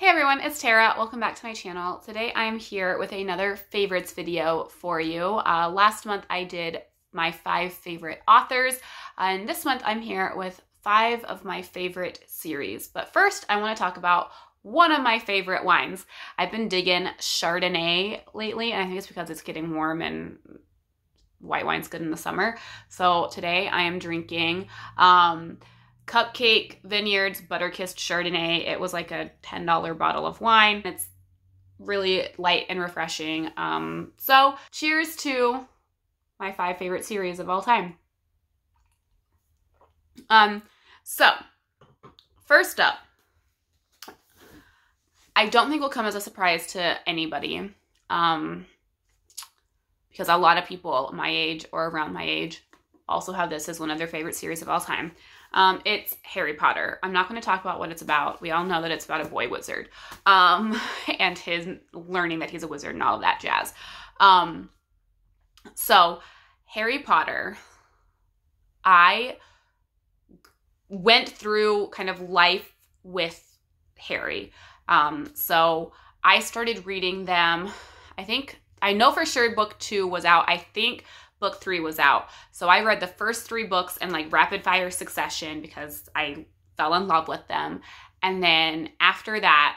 Hey everyone, it's Tara. Welcome back to my channel. Today I'm here with another favorites video for you. Last month I did my 5 favorite authors, and this month I'm here with 5 of my favorite series. But first I want to talk about one of my favorite wines. I've been digging Chardonnay lately, and I think it's because it's getting warm and white wine's good in the summer. So today I am drinking Cupcake Vineyards Butter-Kissed Chardonnay. It was like a $10 bottle of wine. It's really light and refreshing. So cheers to my 5 favorite series of all time. So first up, I don't think will come as a surprise to anybody, because a lot of people my age or around my age also have this as one of their favorite series of all time. It's Harry Potter. I'm not going to talk about what it's about. We all know that it's about a boy wizard, and his learning that he's a wizard and all of that jazz. So Harry Potter, I went through kind of life with Harry. So I started reading them. I know for sure book 2 was out. I think book 3 was out. So I read the first 3 books in like rapid fire succession because I fell in love with them. And then after that,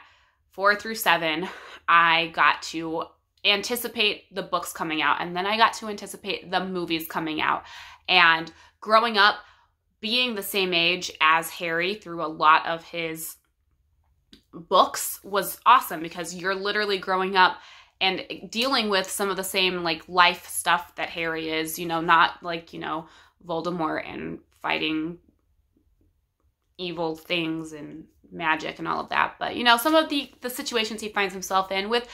4 through 7, I got to anticipate the books coming out. And then I got to anticipate the movies coming out. And growing up, being the same age as Harry through a lot of his books was awesome, because you're literally growing up and dealing with some of the same like life stuff that Harry is, you know, not like, you know, Voldemort and fighting evil things and magic and all of that. But, you know, some of the situations he finds himself in with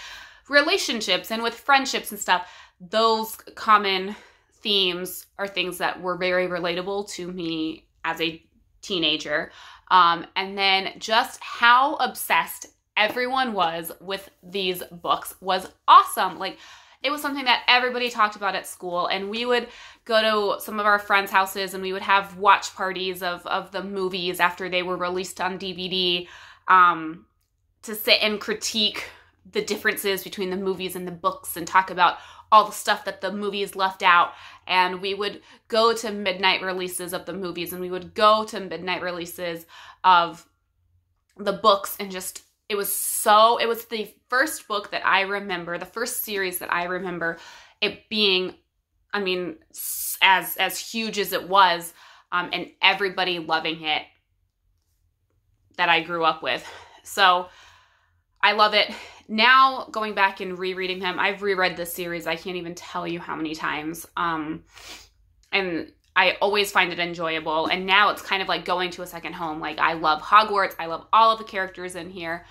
relationships and with friendships and stuff, those common themes are things that were very relatable to me as a teenager. And then just how obsessed everyone was with these books was awesome. Like, it was something that everybody talked about at school, and we would go to some of our friends' houses and we would have watch parties of the movies after they were released on DVD, to sit and critique the differences between the movies and the books and talk about all the stuff that the movies left out. And we would go to midnight releases of the movies, and we would go to midnight releases of the books, and just it was the first book that I remember, the first series that I remember it being, I mean, as huge as it was, and everybody loving it that I grew up with. So I love it. Now, going back and rereading them, I've reread this series, I can't even tell you how many times. And I always find it enjoyable. And now it's kind of like going to a second home. Like, I love Hogwarts. I love all of the characters in here.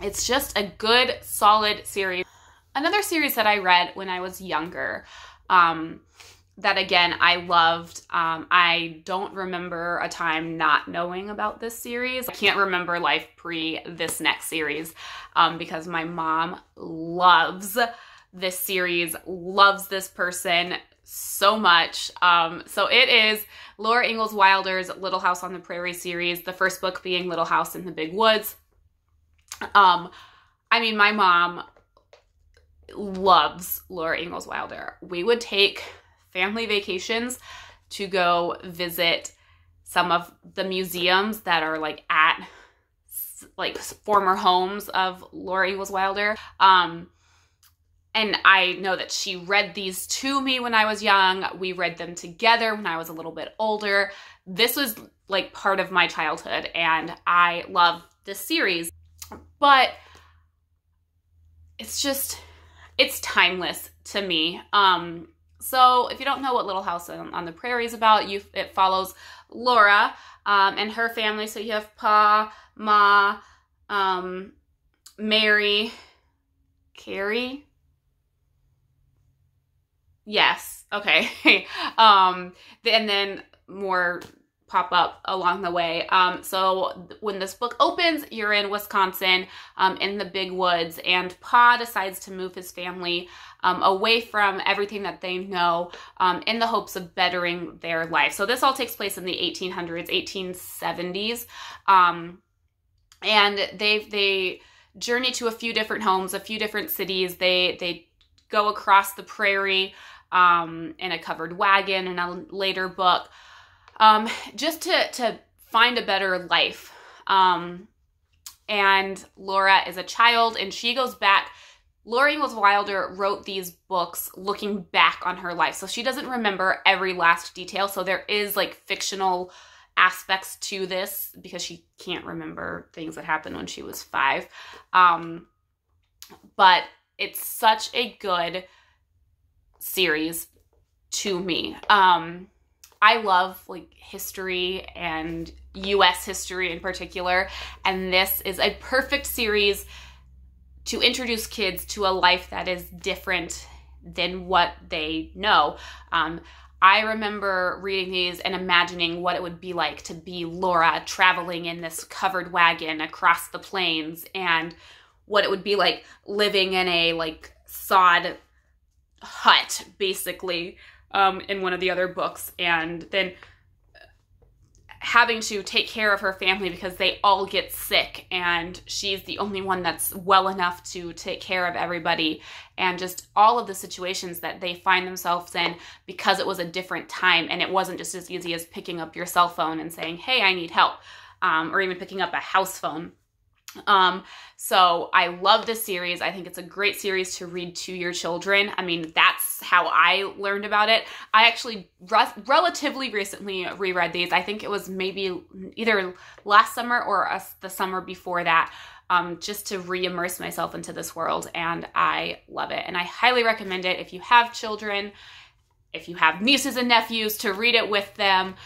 It's just a good, solid series. Another series that I read when I was younger, that again, I loved. I don't remember a time not knowing about this series. I can't remember life pre this next series, because my mom loves this series, loves this person so much. So it is Laura Ingalls Wilder's Little House on the Prairie series, the first book being Little House in the Big Woods. I mean, my mom loves Laura Ingalls Wilder. We would take family vacations to go visit some of the museums that are like at like former homes of Laura Ingalls Wilder. And I know that she read these to me when I was young. We read them together when I was a little bit older. This was like part of my childhood, and I love this series. But it's timeless to me. So if you don't know what Little House on the Prairie is about, it follows Laura and her family. So you have Pa, Ma, Mary, Carrie. Yes. Okay. And then more pop up along the way. So when this book opens, you're in Wisconsin, in the big woods, and Pa decides to move his family away from everything that they know, in the hopes of bettering their life. So this all takes place in the 1800s, 1870s. And they journey to a few different homes, a few different cities. They go across the prairie in a covered wagon in a later book, just to find a better life. And Laura is a child, and she goes back. Laura Ingalls Wilder wrote these books looking back on her life. So she doesn't remember every last detail. So there is like fictional aspects to this because she can't remember things that happened when she was 5. But it's such a good series to me. I love like history and US history in particular, and this is a perfect series to introduce kids to a life that is different than what they know. I remember reading these and imagining what it would be like to be Laura traveling in this covered wagon across the plains, and what it would be like living in a like sod hut, basically, in one of the other books, and then having to take care of her family because they all get sick and she's the only one that's well enough to take care of everybody, and just all of the situations that they find themselves in because it was a different time and it wasn't just as easy as picking up your cell phone and saying, hey, I need help, or even picking up a house phone. So I love this series. I think it's a great series to read to your children. I mean, that's how I learned about it. I actually relatively recently reread these. I think it was maybe either last summer or the summer before that, just to re-immerse myself into this world, and I love it. And I highly recommend it if you have children, if you have nieces and nephews, to read it with them,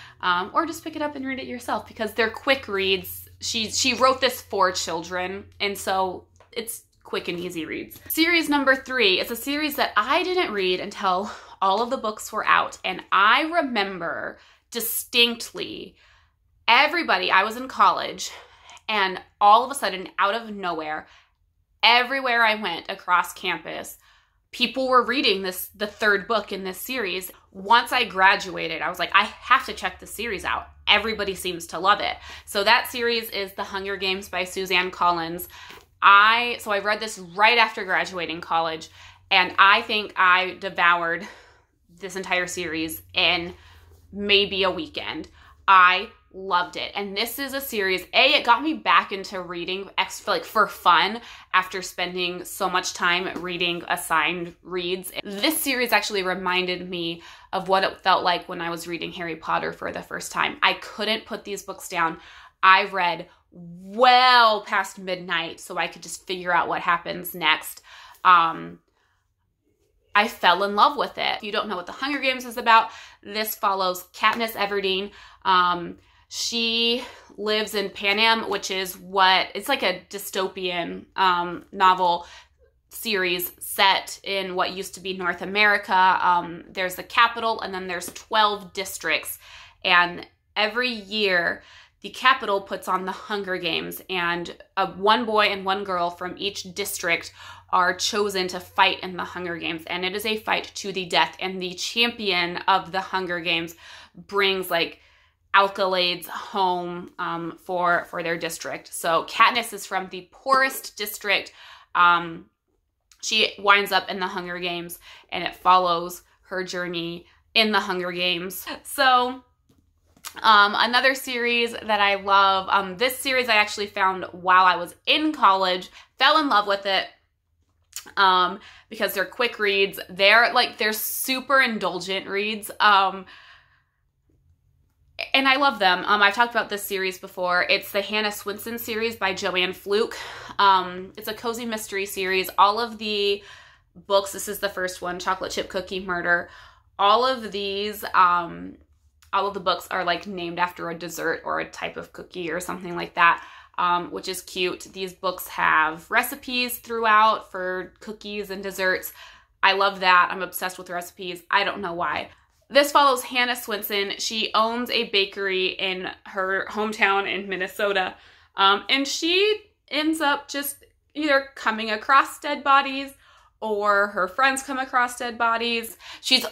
or just pick it up and read it yourself because they're quick reads. She wrote this for children, and so it's quick and easy reads. Series number 3 is a series that I didn't read until all of the books were out, and I remember distinctly I was in college, and all of a sudden, out of nowhere, everywhere I went across campus, people were reading the 3rd book in this series. Once I graduated, I was like, I have to check the series out. Everybody seems to love it. So that series is The Hunger Games by Suzanne Collins. So I read this right after graduating college, and I think I devoured this entire series in maybe a weekend. I loved it. And this is a series, it got me back into reading for fun after spending so much time reading assigned reads. This series actually reminded me of what it felt like when I was reading Harry Potter for the first time. I couldn't put these books down. I read well past midnight so I could just figure out what happens next. I fell in love with it. If you don't know what The Hunger Games is about, this follows Katniss Everdeen. She lives in Panem, which is it's like a dystopian novel series set in what used to be North America. There's the capital, and then there's 12 districts. And every year, the capital puts on the Hunger Games, and one boy and one girl from each district are chosen to fight in the Hunger Games. And it is a fight to the death. And the champion of the Hunger Games brings like accolades home for their district. So Katniss is from the poorest district. She winds up in the Hunger Games, and it follows her journey in the Hunger Games. So another series that I love, this series I actually found while I was in college, fell in love with it because they're quick reads. They're super indulgent reads. And I love them. I've talked about this series before. It's the Hannah Swenson series by Joanne Fluke. It's a cozy mystery series. All of the books, this is the first one, Chocolate Chip Cookie Murder. All of these, all of the books are like named after a dessert or a type of cookie or something like that, which is cute. These books have recipes throughout for cookies and desserts. I love that. I'm obsessed with recipes. I don't know why. This follows Hannah Swenson. She owns a bakery in her hometown in Minnesota, and she ends up just either coming across dead bodies or her friends come across dead bodies. She's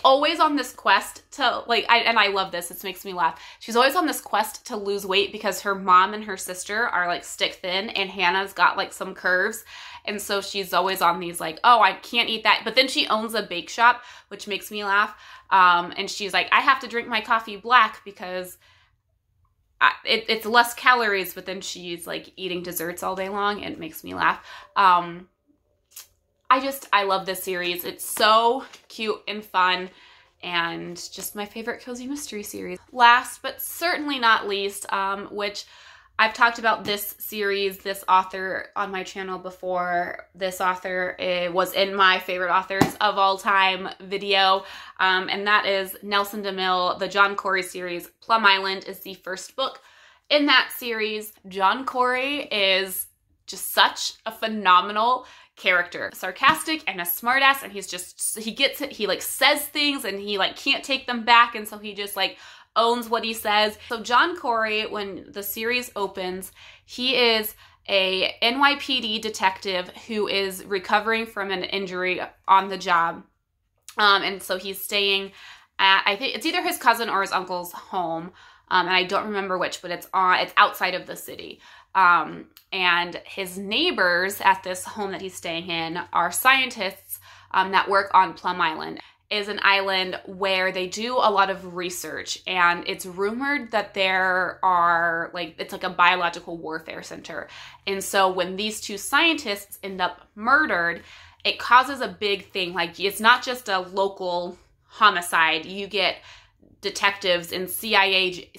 always on this quest to, like, I love this, it makes me laugh. She's always on this quest to lose weight because her mom and her sister are like stick thin, and Hannah's got like some curves. And so she's always on these like, oh, I can't eat that. But then she owns a bake shop, which makes me laugh. And she's like, I have to drink my coffee black because it's less calories, but then she's like eating desserts all day long, and it makes me laugh. I love this series. It's so cute and fun, and just my favorite cozy mystery series. Last but certainly not least, which I've talked about this series, this author on my channel before. This author was in my favorite authors of all time video, and that is Nelson DeMille. The John Corey series, Plum Island, is the first book in that series. John Corey is just such a phenomenal character, sarcastic and a smartass, and he gets it. He like says things and he like can't take them back, and so he just like owns what he says. So John Corey, when the series opens, he is a NYPD detective who is recovering from an injury on the job, and so he's staying at, I think it's either his cousin or his uncle's home, and I don't remember which, but it's outside of the city. And his neighbors at this home that he's staying in are scientists that work on Plum Island. It is an island where they do a lot of research, and it's rumored that there are it's like a biological warfare center. And so when these two scientists end up murdered, it causes a big thing. Like, it's not just a local homicide. You get detectives and CIA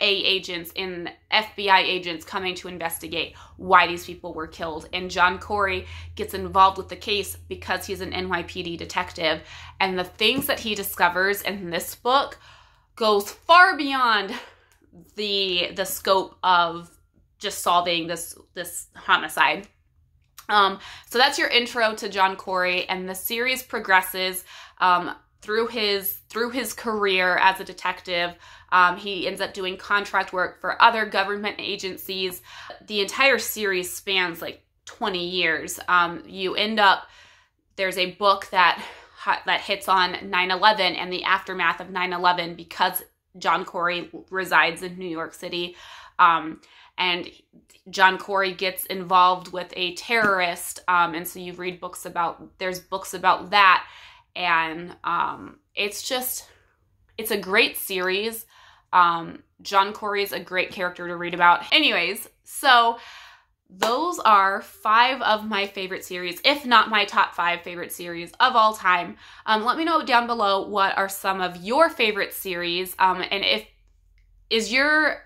agents and FBI agents coming to investigate why these people were killed. And John Corey gets involved with the case because he's an NYPD detective. And the things that he discovers in this book goes far beyond the scope of just solving this homicide. So that's your intro to John Corey, and the series progresses through his career as a detective. He ends up doing contract work for other government agencies. The entire series spans like 20 years. You end up, there's a book that hits on 9/11 and the aftermath of 9/11 because John Corey resides in New York City. And John Corey gets involved with a terrorist. And so you read there's books about that. And it's a great series. John Corey is a great character to read about. Anyways, so those are 5 of my favorite series, if not my top 5 favorite series of all time. Let me know down below what are some of your favorite series, and is your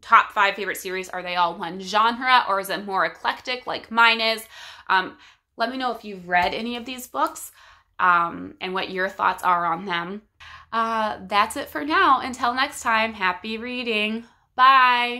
top 5 favorite series, are they all one genre, or is it more eclectic like mine is? Let me know if you've read any of these books. And what your thoughts are on them. That's it for now. Until next time, happy reading. Bye.